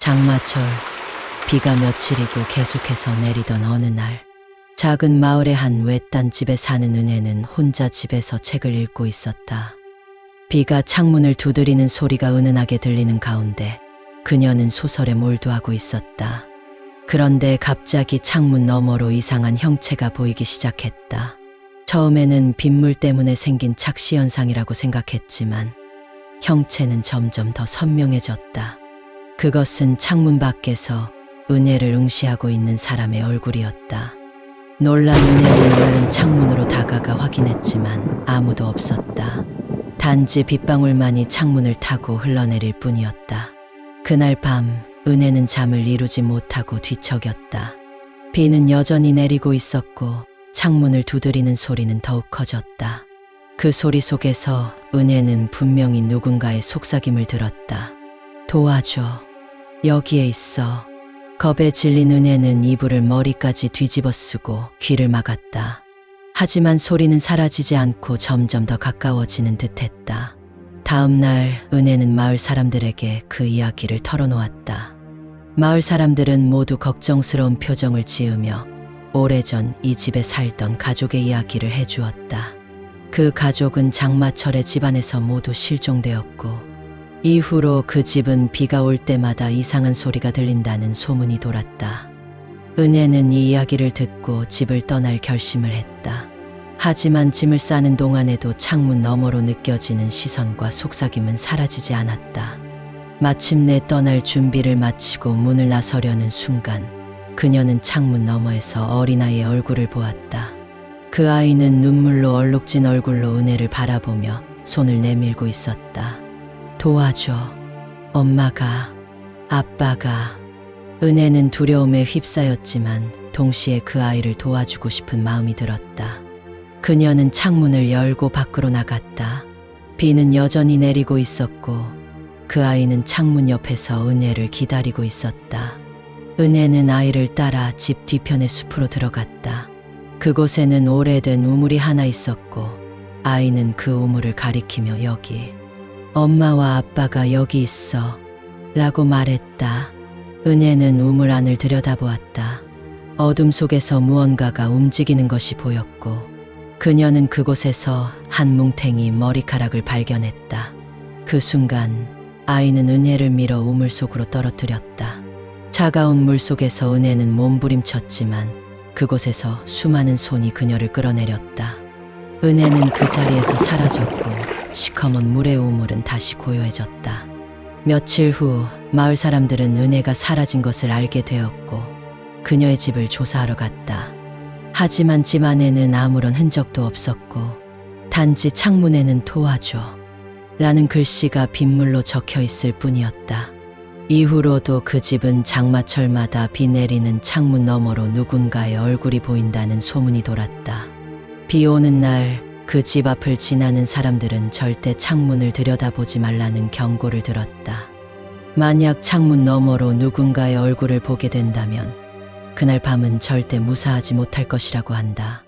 장마철, 비가 며칠이고 계속해서 내리던 어느 날, 작은 마을의 한 외딴 집에 사는 은혜는 혼자 집에서 책을 읽고 있었다. 비가 창문을 두드리는 소리가 은은하게 들리는 가운데 그녀는 소설에 몰두하고 있었다. 그런데 갑자기 창문 너머로 이상한 형체가 보이기 시작했다. 처음에는 빗물 때문에 생긴 착시 현상이라고 생각했지만 형체는 점점 더 선명해졌다. 그것은 창문 밖에서 은혜를 응시하고 있는 사람의 얼굴이었다. 놀란 은혜는 얼른 창문으로 다가가 확인했지만 아무도 없었다. 단지 빗방울만이 창문을 타고 흘러내릴 뿐이었다. 그날 밤 은혜는 잠을 이루지 못하고 뒤척였다. 비는 여전히 내리고 있었고 창문을 두드리는 소리는 더욱 커졌다. 그 소리 속에서 은혜는 분명히 누군가의 속삭임을 들었다. 도와줘. 여기에 있어. 겁에 질린 은혜는 이불을 머리까지 뒤집어 쓰고 귀를 막았다. 하지만 소리는 사라지지 않고 점점 더 가까워지는 듯했다. 다음 날 은혜는 마을 사람들에게 그 이야기를 털어놓았다. 마을 사람들은 모두 걱정스러운 표정을 지으며 오래전 이 집에 살던 가족의 이야기를 해주었다. 그 가족은 장마철에 집안에서 모두 실종되었고 이후로 그 집은 비가 올 때마다 이상한 소리가 들린다는 소문이 돌았다. 은혜는 이 이야기를 듣고 집을 떠날 결심을 했다. 하지만 짐을 싸는 동안에도 창문 너머로 느껴지는 시선과 속삭임은 사라지지 않았다. 마침내 떠날 준비를 마치고 문을 나서려는 순간 그녀는 창문 너머에서 어린아이의 얼굴을 보았다. 그 아이는 눈물로 얼룩진 얼굴로 은혜를 바라보며 손을 내밀고 있었다. 도와줘. 엄마가, 아빠가. 은혜는 두려움에 휩싸였지만 동시에 그 아이를 도와주고 싶은 마음이 들었다. 그녀는 창문을 열고 밖으로 나갔다. 비는 여전히 내리고 있었고 그 아이는 창문 옆에서 은혜를 기다리고 있었다. 은혜는 아이를 따라 집 뒤편의 숲으로 들어갔다. 그곳에는 오래된 우물이 하나 있었고 아이는 그 우물을 가리키며 여기, 엄마와 아빠가 여기 있어 라고 말했다. 은혜는 우물 안을 들여다보았다. 어둠 속에서 무언가가 움직이는 것이 보였고 그녀는 그곳에서 한 뭉탱이 머리카락을 발견했다. 그 순간 아이는 은혜를 밀어 우물 속으로 떨어뜨렸다. 차가운 물 속에서 은혜는 몸부림쳤지만 그곳에서 수많은 손이 그녀를 끌어내렸다. 은혜는 그 자리에서 사라졌고 시커먼 물의 우물은 다시 고요해졌다. 며칠 후 마을 사람들은 은혜가 사라진 것을 알게 되었고 그녀의 집을 조사하러 갔다. 하지만 집 안에는 아무런 흔적도 없었고 단지 창문에는 도와줘 라는 글씨가 빗물로 적혀 있을 뿐이었다. 이후로도 그 집은 장마철마다 비 내리는 창문 너머로 누군가의 얼굴이 보인다는 소문이 돌았다. 비 오는 날 그 집 앞을 지나는 사람들은 절대 창문을 들여다보지 말라는 경고를 들었다. 만약 창문 너머로 누군가의 얼굴을 보게 된다면 그날 밤은 절대 무사하지 못할 것이라고 한다.